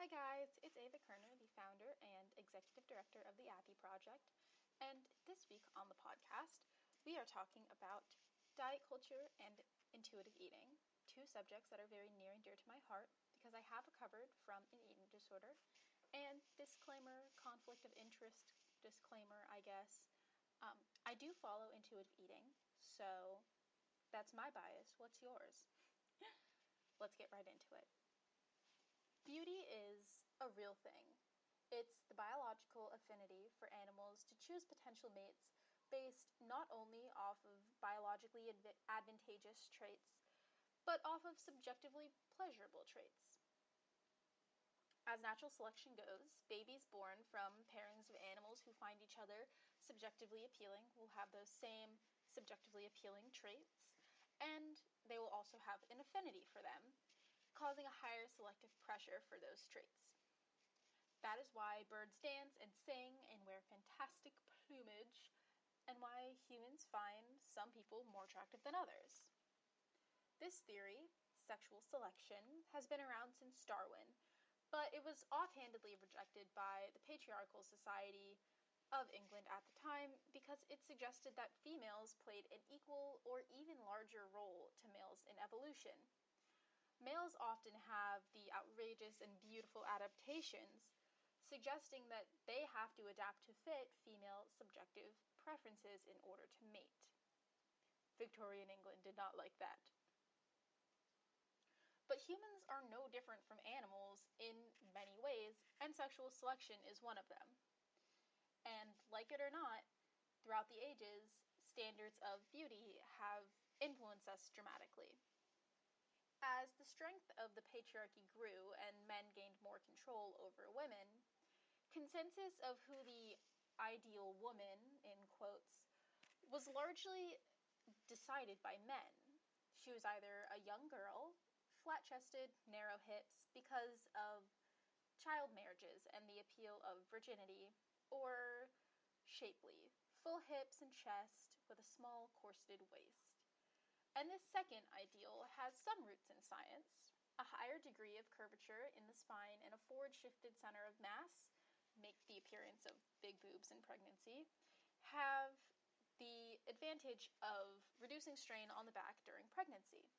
Hi guys, it's Ava Kerner, the founder and executive director of the Appy Project, and this week on the podcast, we are talking about diet culture and intuitive eating, two subjects that are very near and dear to my heart because I have recovered from an eating disorder, and disclaimer, conflict of interest disclaimer, I guess, I do follow intuitive eating, so that's my bias. What's yours? Let's get right into it. Beauty is a real thing. It's the biological affinity for animals to choose potential mates based not only off of biologically advantageous traits, but off of subjectively pleasurable traits. As natural selection goes, babies born from pairings of animals who find each other subjectively appealing will have those same subjectively appealing traits, and they will also have an affinity for them, causing a higher selective pressure for those traits. That is why birds dance and sing and wear fantastic plumage, and why humans find some people more attractive than others. This theory, sexual selection, has been around since Darwin, but it was offhandedly rejected by the patriarchal society of England at the time because it suggested that females played an equal or even larger role to males in evolution. Males often have the outrageous and beautiful adaptations, suggesting that they have to adapt to fit female subjective preferences in order to mate. Victorian England did not like that. But humans are no different from animals in many ways, and sexual selection is one of them. And like it or not, throughout the ages, standards of beauty have influenced us dramatically. As the strength of the patriarchy grew and men gained more control over women, consensus of who the ideal woman, in quotes, was largely decided by men. She was either a young girl, flat-chested, narrow hips because of child marriages and the appeal of virginity, or shapely, full hips and chest with a small corseted waist. And this second ideal has some roots in science. A higher degree of curvature in the spine and a forward-shifted center of mass make the appearance of big boobs in pregnancy, have the advantage of reducing strain on the back during pregnancy.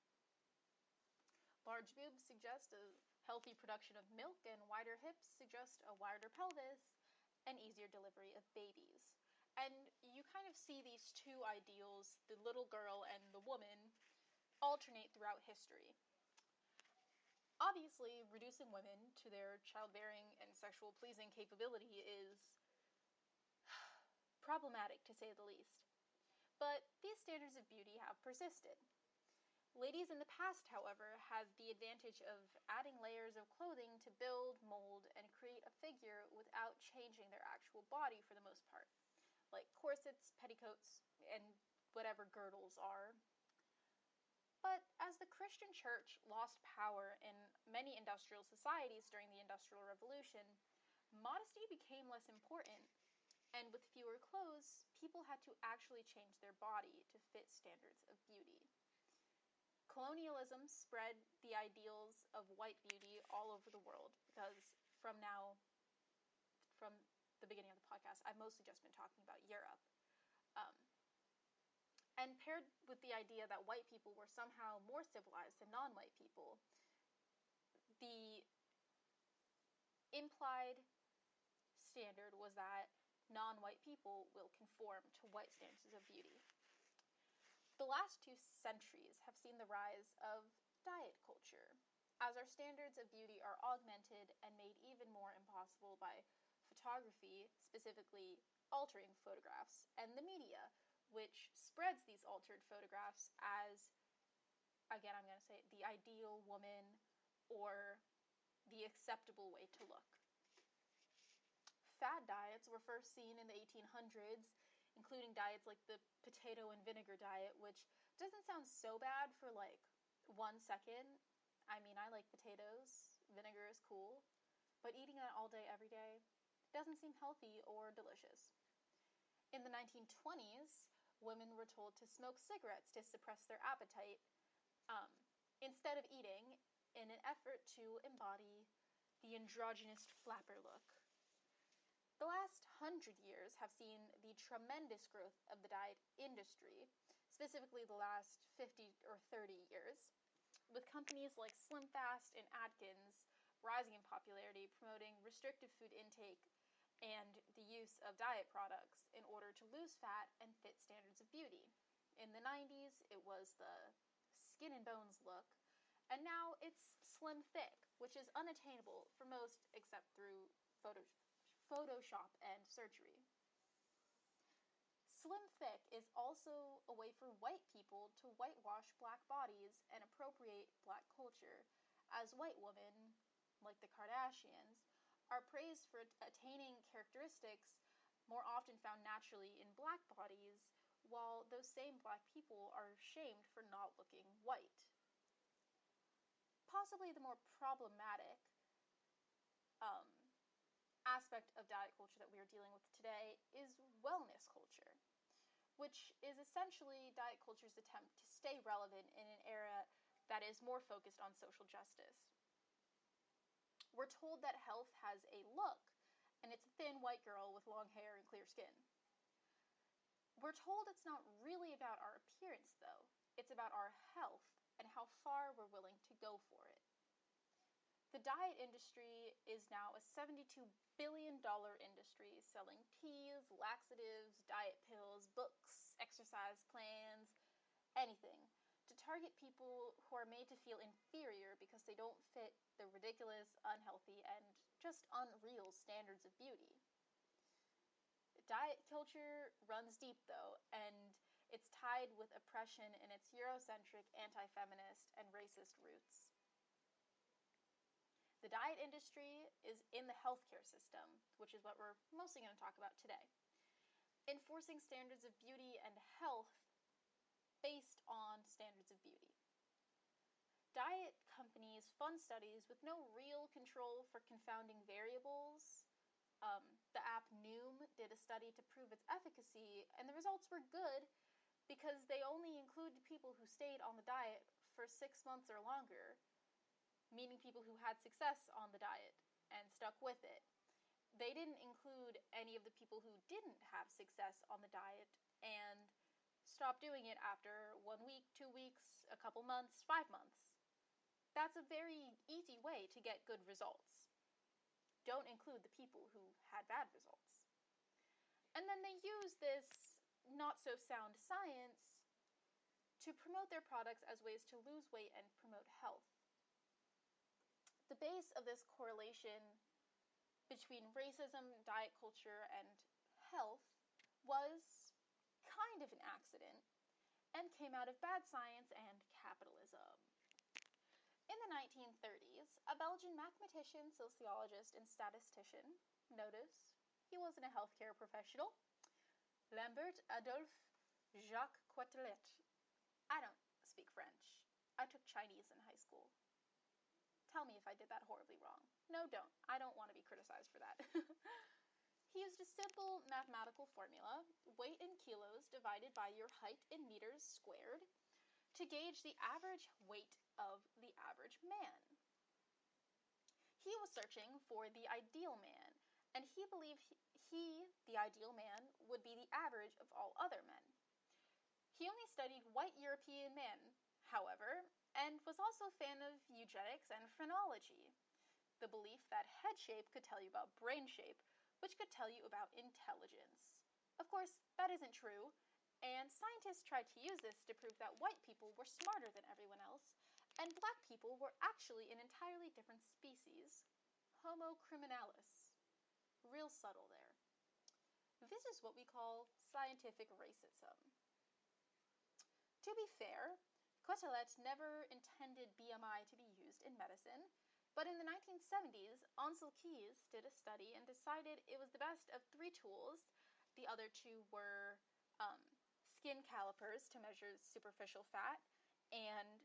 Large boobs suggest a healthy production of milk, and wider hips suggest a wider pelvis and easier delivery of babies. And you kind of see these two ideals, the little girl and the woman, alternate throughout history. Obviously, reducing women to their childbearing and sexual pleasing capability is problematic, to say the least. But these standards of beauty have persisted. Ladies in the past, however, had the advantage of adding layers of clothing to build, mold, and create a figure without changing their actual body for the most part, like corsets, petticoats, and whatever girdles are. But as the Christian church lost power in many industrial societies during the Industrial Revolution, modesty became less important, and with fewer clothes, people had to actually change their body to fit standards of beauty. Colonialism spread the ideals of white beauty all over the world because from the beginning of the podcast, I've mostly just been talking about Europe. And paired with the idea that white people were somehow more civilized than non-white people, the implied standard was that non-white people will conform to white standards of beauty. The last 2 centuries have seen the rise of diet culture, as our standards of beauty are augmented and made even more impossible by photography, specifically altering photographs, and the media, which spreads these altered photographs as, again, I'm going to say, the ideal woman or the acceptable way to look. Fad diets were first seen in the 1800s, including diets like the potato and vinegar diet, which doesn't sound so bad for like 1 second. I mean, I like potatoes, vinegar is cool, but eating that all day, every day, doesn't seem healthy or delicious. In the 1920s, women were told to smoke cigarettes to suppress their appetite instead of eating in an effort to embody the androgynous flapper look. The last 100 years have seen the tremendous growth of the diet industry, specifically the last 50 or 30 years, with companies like SlimFast and Atkins rising in popularity, promoting restrictive food intake and the use of diet products in order to lose fat and fit standards of beauty. In the 90s, it was the skin and bones look, and now it's slim thick, which is unattainable for most except through Photoshop and surgery. Slim thick is also a way for white people to whitewash black bodies and appropriate black culture, as white women, like the Kardashians, are praised for attaining characteristics more often found naturally in black bodies, while those same black people are shamed for not looking white. Possibly the more problematic aspect of diet culture that we are dealing with today is wellness culture, which is essentially diet culture's attempt to stay relevant in an era that is more focused on social justice. We're told that health has a look, and it's a thin white girl with long hair and clear skin. We're told it's not really about our appearance, though. It's about our health and how far we're willing to go for it. The diet industry is now a $72 billion industry selling teas, laxatives, diet pills, books, exercise plans, anything, to target people who are made to feel inferior because they don't fit the ridiculous, unhealthy, and just unreal standards of beauty. Diet culture runs deep, though, and it's tied with oppression in its Eurocentric, anti-feminist, and racist roots. The diet industry is in the healthcare system, which is what we're mostly going to talk about today, enforcing standards of beauty and health based on standards of beauty. Diet companies fund studies with no real control for confounding variables. The app Noom did a study to prove its efficacy, and the results were good because they only included people who stayed on the diet for 6 months or longer, meaning people who had success on the diet and stuck with it. They didn't include any of the people who didn't have success on the diet and stopped doing it after 1 week, 2 weeks, a couple months, 5 months. That's a very easy way to get good results. Don't include the people who had bad results. And then they use this not-so-sound science to promote their products as ways to lose weight and promote health. The base of this correlation between racism, diet culture, and health was kind of an accident and came out of bad science and capitalism. In the 1930s, a Belgian mathematician, sociologist, and statistician, notice he wasn't a healthcare professional, Lambert Adolphe Jacques Quetelet. I don't speak French. I took Chinese in high school. Tell me if I did that horribly wrong. No, don't. I don't want to be criticized for that. He used a simple mathematical formula, weight in kilos divided by your height in meters squared, to gauge the average weight of the average man. He was searching for the ideal man, and he believed he, the ideal man, would be the average of all other men. He only studied white European men, however, and was also a fan of eugenics and phrenology, the belief that head shape could tell you about brain shape, which could tell you about intelligence. Of course, that isn't true, and scientists tried to use this to prove that white people were smarter than everyone else, and black people were actually an entirely different species, Homo criminalis. Real subtle there. This is what we call scientific racism. To be fair, Quetelet never intended BMI to be used in medicine, but in the 1970s, Ansel Keys did a study and decided it was the best of 3 tools. The other 2 were skin calipers to measure superficial fat and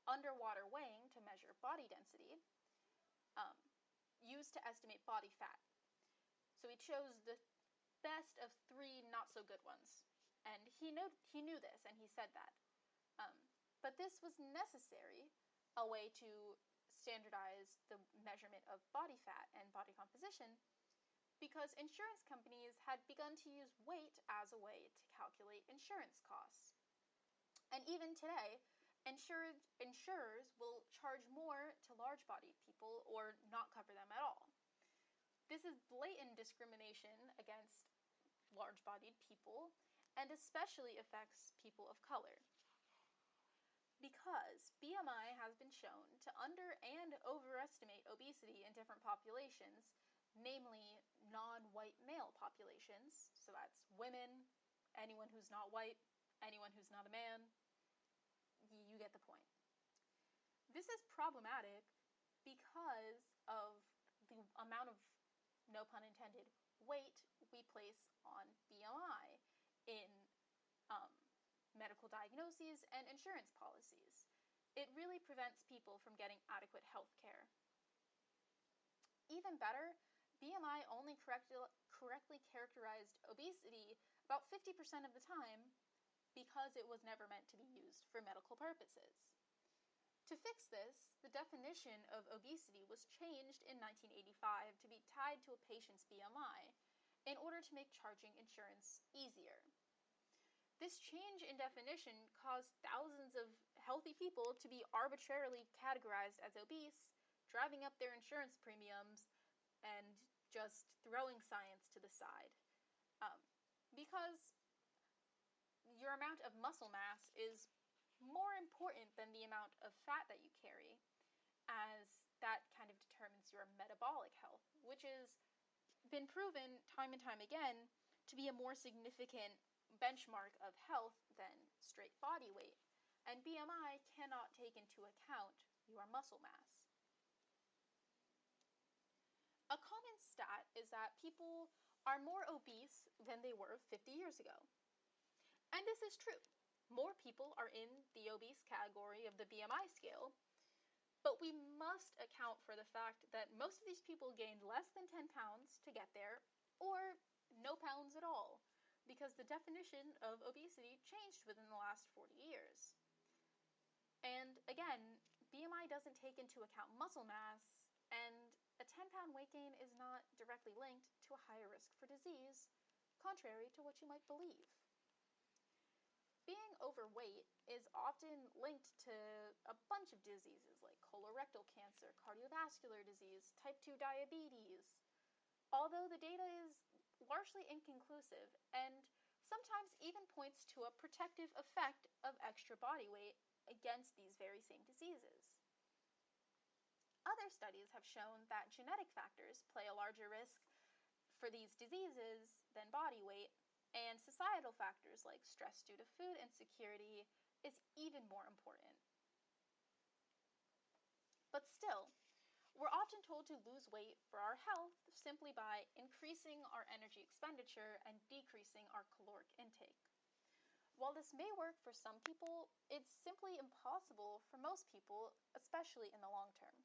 underwater weighing to measure body density, used to estimate body fat. So he chose the best of 3 not-so-good ones, and he knew this, and he said that. But this was necessary, a way to standardize the measurement of of body fat and body composition because insurance companies had begun to use weight as a way to calculate insurance costs. And even today, insurers will charge more to large-bodied people or not cover them at all. This is blatant discrimination against large-bodied people and especially affects people of color. Because BMI has been shown to under and overestimate obesity in different populations, namely non-white male populations, so that's women, anyone who's not white, anyone who's not a man, you get the point. This is problematic because of the amount of, no pun intended, weight we place on BMI in medical diagnoses and insurance policies. It really prevents people from getting adequate health care. Even better, BMI only correctly characterized obesity about 50% of the time because it was never meant to be used for medical purposes. To fix this, the definition of obesity was changed in 1985 to be tied to a patient's BMI in order to make charging insurance easier. This change in definition caused thousands of healthy people to be arbitrarily categorized as obese, driving up their insurance premiums, and just throwing science to the side. Because your amount of muscle mass is more important than the amount of fat that you carry, as that kind of determines your metabolic health, which has been proven time and time again to be a more significant benchmark of health than straight body weight, and BMI cannot take into account your muscle mass. A common stat is that people are more obese than they were 50 years ago. And this is true. More people are in the obese category of the BMI scale, but we must account for the fact that most of these people gained less than 10 pounds to get there, or no pounds at all, because the definition of obesity changed within the last 40 years. And again, BMI doesn't take into account muscle mass, and a 10-pound weight gain is not directly linked to a higher risk for disease, contrary to what you might believe. Being overweight is often linked to a bunch of diseases like colorectal cancer, cardiovascular disease, type 2 diabetes, although the data is largely inconclusive and sometimes even points to a protective effect of extra body weight against these very same diseases. Other studies have shown that genetic factors play a larger risk for these diseases than body weight, and societal factors like stress due to food insecurity is even more important. But still, we're often told to lose weight for our health simply by increasing our energy expenditure and decreasing our caloric intake. While this may work for some people, it's simply impossible for most people, especially in the long term.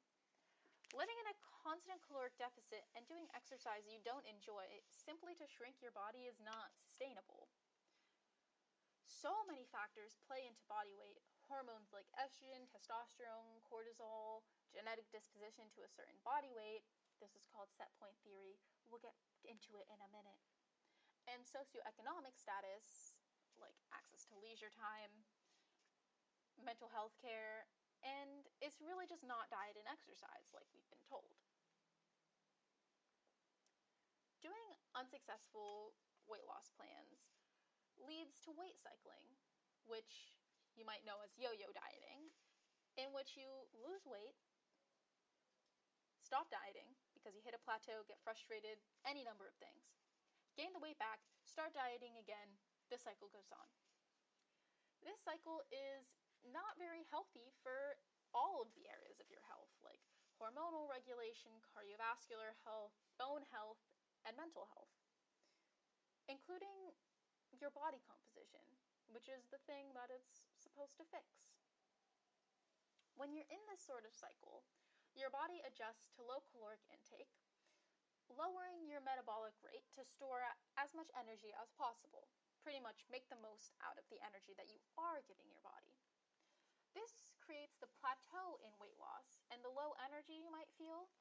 Living in a constant caloric deficit and doing exercise you don't enjoy simply to shrink your body is not sustainable. So many factors play into body weight. Hormones like estrogen, testosterone, cortisol, genetic disposition to a certain body weight. This is called set point theory. We'll get into it in a minute. And socioeconomic status, like access to leisure time, mental health care, and it's really just not diet and exercise like we've been told. Doing unsuccessful weight loss plans leads to weight cycling, which you might know as yo-yo dieting, in which you lose weight, stop dieting because you hit a plateau, get frustrated, any number of things, gain the weight back, start dieting again, the cycle goes on. This cycle is not very healthy for all of the areas of your health, like hormonal regulation, cardiovascular health, bone health, and mental health, including your body composition, which is the thing that it's supposed to fix. When you're in this sort of cycle, your body adjusts to low caloric intake, lowering your metabolic rate to store as much energy as possible. Pretty much make the most out of the energy that you are giving your body. This creates the plateau in weight loss, and the low energy you might feel